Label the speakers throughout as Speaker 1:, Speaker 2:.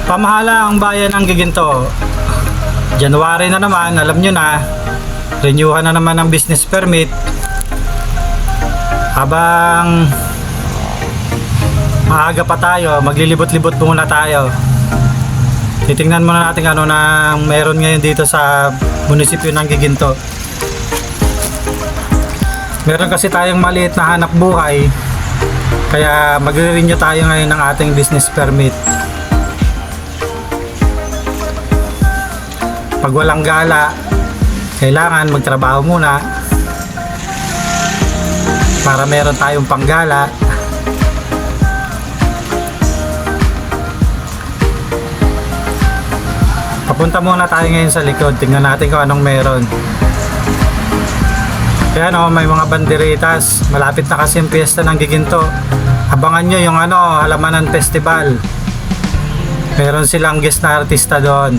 Speaker 1: Pamahala ang bayan ng Giginto. January na naman, alam nyo na, renewhan na naman ang business permit. Habang maaga pa tayo, maglilibot-libot muna tayo. Titingnan muna natin ano na meron ngayon dito sa munisipyo ng Giginto. Meron kasi tayong maliit na hanap buhay, kaya magre-renew tayo ngayon ng ating business permit. Pag walang gala, kailangan magtrabaho muna para meron tayong panggala. Papunta muna tayo ngayon sa likod, tingnan natin kung anong meron. Kaya no, may mga banderitas, malapit na kasi yung piyesta ng Giginto. Abangan nyo yung Halamanan Festival. Meron silang guest na artista doon.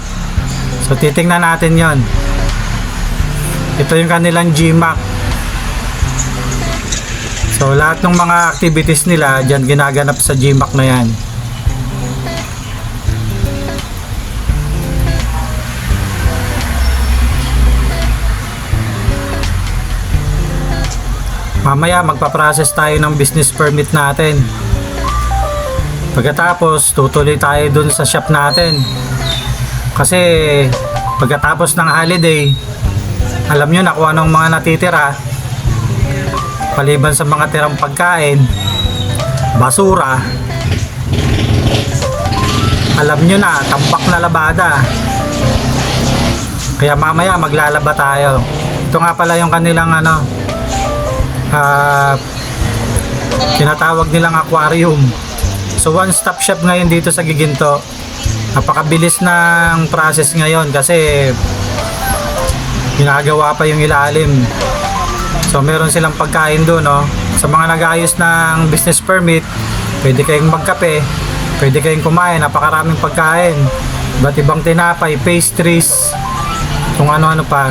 Speaker 1: So titingnan natin yon. Ito yung kanilang GMAC. So lahat ng mga activities nila dyan ginaganap sa GMAC na yan. Mamaya magpa-process tayo ng business permit natin. Pagkatapos tutuloy tayo dun sa shop natin. Kasi pagkatapos ng holiday, alam nyo na kung anong mga natitira. Paliban sa mga tirang pagkain, basura, alam nyo na, tambak na labada. Kaya mamaya maglalaba tayo. Ito nga pala yung kanilang tinatawag nilang aquarium. So one stop shop ngayon dito sa Giginto. Napakabilis ng process ngayon kasi ginagawa pa yung ilalim. So meron silang pagkain doon, no? Sa mga nag-aayos ng business permit, pwede kayong magkape, pwede kayong kumain, napakaraming pagkain, iba't ibang tinapay, pastries, kung ano-ano pa.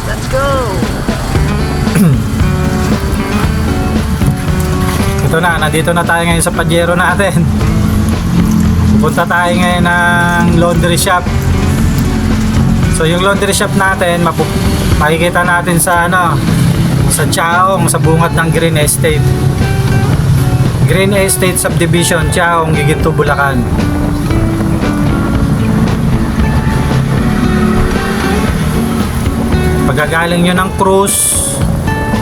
Speaker 2: Let's go!
Speaker 1: Ito na, nandito na tayo ngayon sa Pajero natin. Pupunta tayo ngayon ng laundry shop. So yung laundry shop natin, makikita natin sa sa Chaong, sa bungad ng Green Estate. Green Estate Subdivision, Chaong, Giginto, Bulacan. Pagkagaling nyo ng cruise,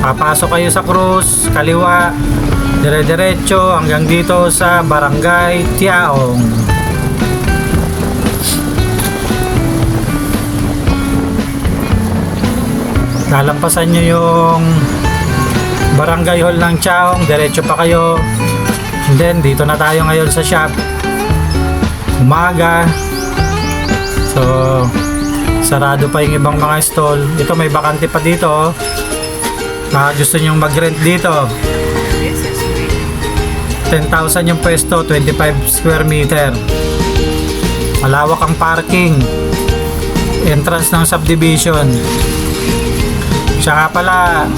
Speaker 1: papasok kayo sa cruise, kaliwa, dire-diretso hanggang dito sa Barangay Tiaong. Lalampasan nyo yung Barangay Hall ng Tiaong, diretso pa kayo. And then dito na tayo ngayon sa shop. Umaga. So sarado pa yung ibang mga stall. Ito may bakante pa dito. Gusto nyong mag-rent dito, 10,000 yung pwesto, 25 square meter. Malawak ang parking. Entrance ng subdivision. Siya nga pala,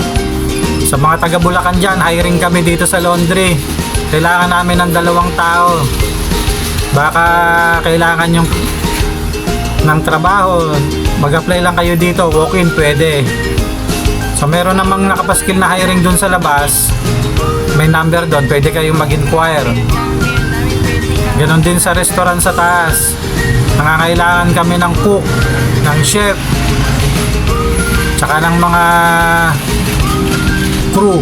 Speaker 1: sa mga taga Bulacan dyan, hiring kami dito sa laundry. Kailangan namin ng 2 tao. Baka kailangan yung ng trabaho, mag-apply lang kayo dito, walk-in pwede. So meron namang nakapaskil na hiring dun sa labas. May number doon, pwede kayong mag-inquire. Ganon din sa restaurant sa taas. Nangangailangan kami ng cook, ng chef, tsaka ng mga crew.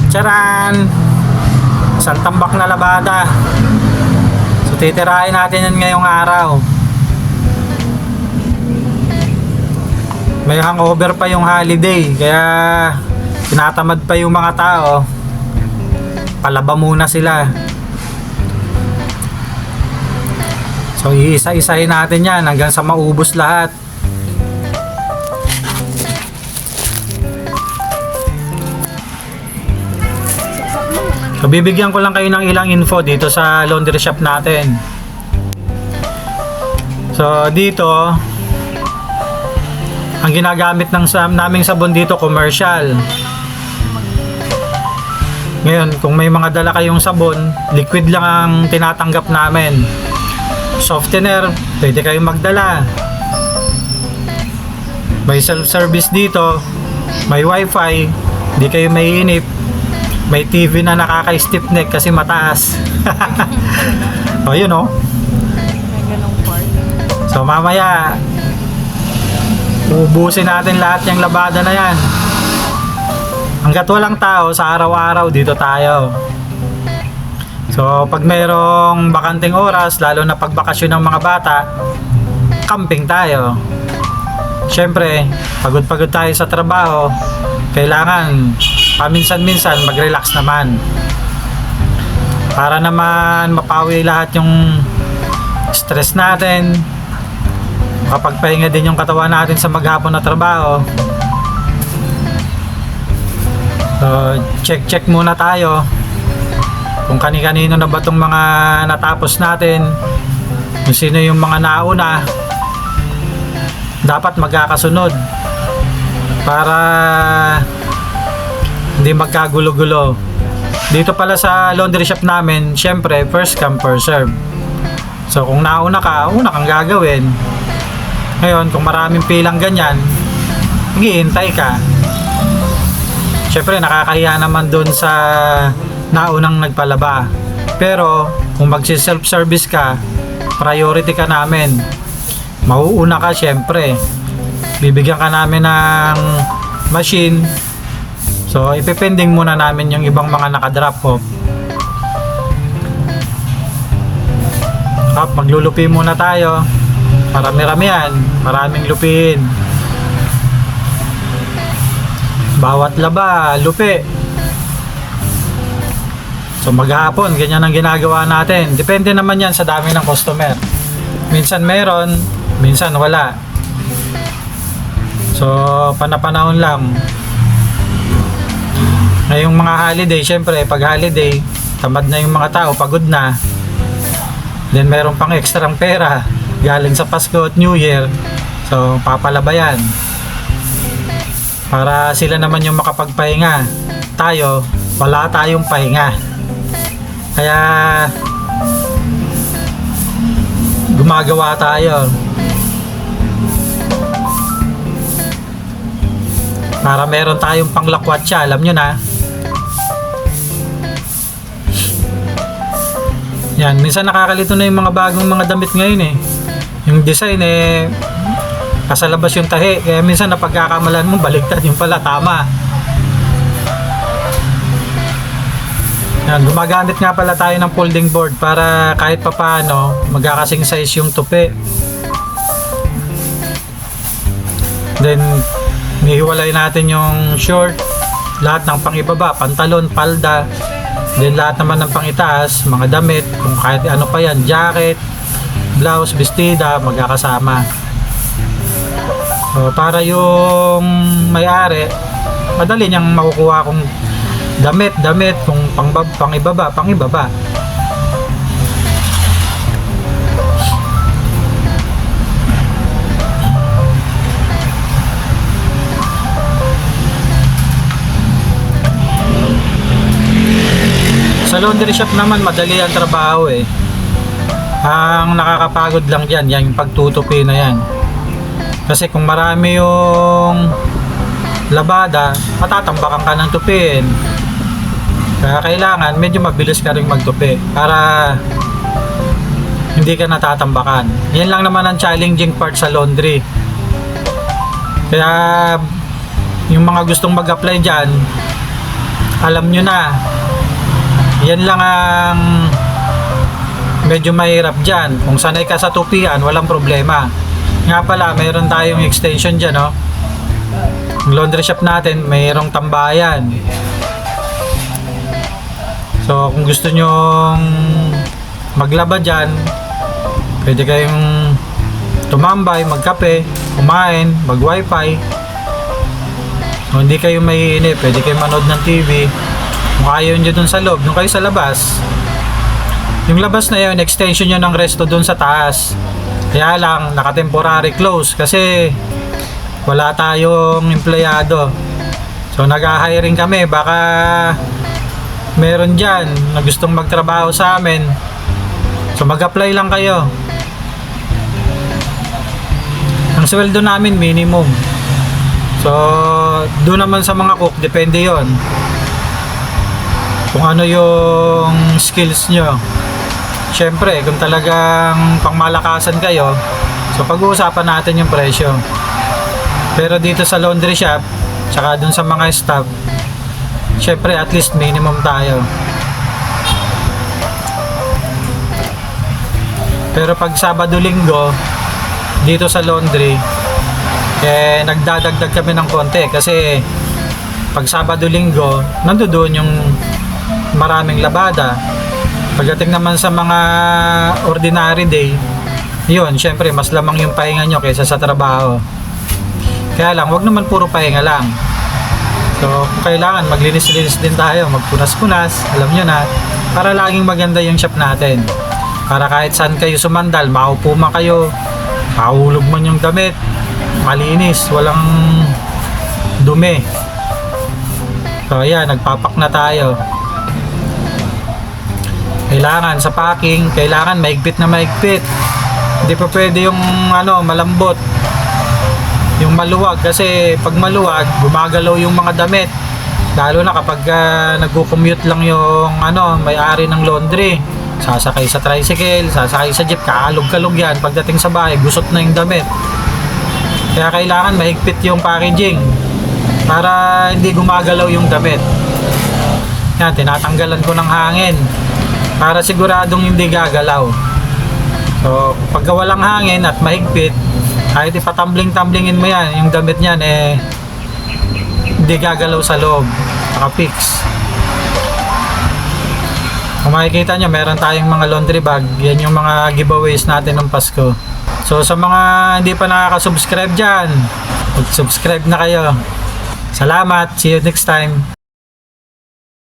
Speaker 1: Charan! Isang tambak na labada. So titirahin natin yan ngayong araw. May hangover pa yung holiday, kaya tinatamad pa yung mga tao. Palaba muna sila. So iisa-isahin natin yan hanggang sa maubos lahat. So bibigyan ko lang kayo ng ilang info dito sa laundry shop natin. So dito, ang ginagamit ng naming sabon dito commercial. Ngayon, kung may mga dala kayong sabon, liquid lang ang tinatanggap namin. Softener, pwede kayong magdala. May self-service dito, may wifi, di kayo maiinip. May TV na nakaka-stiff neck kasi mataas. O yun o.
Speaker 2: May ganong part.
Speaker 1: So mamaya, ubusin natin lahat yung labada na yan. Hanggat walang tao sa araw-araw, dito tayo. So pag mayroong bakanting oras, lalo na pag bakasyon ng mga bata, camping tayo. Siyempre, pagod-pagod tayo sa trabaho, kailangan paminsan-minsan mag-relax naman. Para naman mapawi lahat yung stress natin, makapagpahinga din yung katawan natin sa maghapon na trabaho. So, check muna tayo kung kani-kanino na ba itong mga natapos natin, kung sino yung mga nauna, dapat magkakasunod para hindi magkagulo-gulo. Dito pala sa laundry shop namin, syempre first come first serve. So kung nauna ka, una kang gagawin. Ngayon, kung maraming pilang ganyan, maghihintay ka. Syempre nakakahiya naman dun sa naunang nagpalaba. Pero kung magsi-self-service ka, priority ka namin. Mauuna ka syempre. Bibigyan ka namin ng machine. So ipipending muna namin yung ibang mga nakadrop off. Maglulupi muna tayo. Marami-rami yan. Maraming lupiin. Bawat laba, lupi. So maghapon, ganyan ang ginagawa natin. Depende naman yan sa dami ng customer. Minsan meron, minsan wala. So panapanahon lang. Ngayong mga holiday, syempre pag holiday, tamad na yung mga tao, pagod na. Then meron pang ekstrang pera galing sa Pasko at New Year. So papalaba yan. Para sila naman yung makapagpahinga. Tayo, wala tayong pahinga. Kaya gumagawa tayo para meron tayong panglakwatsa, alam nyo na. Yan, minsan nakakalito na yung mga bagong mga damit ngayon eh. Yung design eh kasalabas yung tahi, kaya minsan napagkakamalan mo, baliktad yung pala, tama. Yan, gumagamit nga pala tayo ng folding board para kahit papaano magkakasing size yung tupi. Then nihiwalay natin yung short, lahat ng pangibaba, pantalon, palda. Then lahat naman ng pangitaas, mga damit, kung kahit ano pa yan, jacket, blouse, bestida, magkakasama. So, para yung may-ari, madali niyang makukuha kung damit, kung pangibaba. Sa laundry shop naman, madali ang trabaho eh. Ang nakakapagod lang dyan, yung pagtutupi na yan. Kasi kung marami yung labada, matatambakan ka ng tupiin. Kaya kailangan medyo mabilis ka rin magtupi para hindi ka natatambakan. Yan lang naman ang challenging part sa laundry. Kaya yung mga gustong mag-apply dyan, alam nyo na, yan lang ang medyo mahirap dyan. Kung sanay ka sa tupian, walang problema. Nga pala, mayroon tayong extension dyan, no? Yung laundry shop natin, mayroong tambayan. So, kung gusto nyong maglaba dyan, pwede kayong tumambay, magkape, kumain, mag-wifi. So, hindi kayo maiinip, pwede kayong manood ng TV. Kung ayaw nyo dun sa loob, nung kayo sa labas. Yung labas na yun, extension nyo ng resto dun sa taas. Kaya lang, naka-temporary close kasi wala tayong empleyado. So nag-hiring kami, baka meron dyan na gustong magtrabaho sa amin, so mag-apply lang kayo. Ang sweldo namin minimum. So doon naman sa mga cook, depende yon kung ano yung skills nyo. Syempre kung talagang pangmalakasan kayo, so pag-uusapan natin yung presyo. Pero dito sa laundry shop, tsaka dun sa mga staff, syempre at least minimum tayo. Pero pag Sabado Linggo, dito sa laundry, nagdadagdag kami ng konti kasi pag Sabado Linggo, nandoon yung maraming labada. Pagdating naman sa mga ordinary day, yun, syempre mas lamang yung pahinga nyo kaysa sa trabaho. Kaya lang, wag naman puro pahinga lang. So, kung kailangan, maglinis-linis din tayo, magpunas-punas, alam nyo na, para laging maganda yung shop natin. Para kahit saan kayo sumandal, maupo man kayo, mahulog man yung damit, malinis, walang dumi. So, ayan, nagpapak na tayo. Kailangan sa packing, kailangan maigpit na maigpit. Hindi pa pwede yung malambot, yung maluwag, kasi pag maluwag gumagalaw yung mga damit, lalo na kapag nagko-commute lang yung may-ari ng laundry, sasakay sa tricycle, sasakay sa jeep, kaalog-kalog yan, pagdating sa bahay gusot na yung damit. Kaya kailangan mahigpit yung packaging para hindi gumagalaw yung damit. Yan, tinatanggalan ko ng hangin para siguradong hindi gagalaw. So pag walang hangin at mahigpit, kahit ipatumbling-tumblingin mo yan, yung damit niyan hindi gagalaw sa loob, naka-fix. Kung makikita nyo, meron tayong mga laundry bag. Yan yung mga giveaways natin ng Pasko. So sa mga hindi pa nakaka-subscribe dyan, mag-subscribe na kayo. Salamat, see you next time.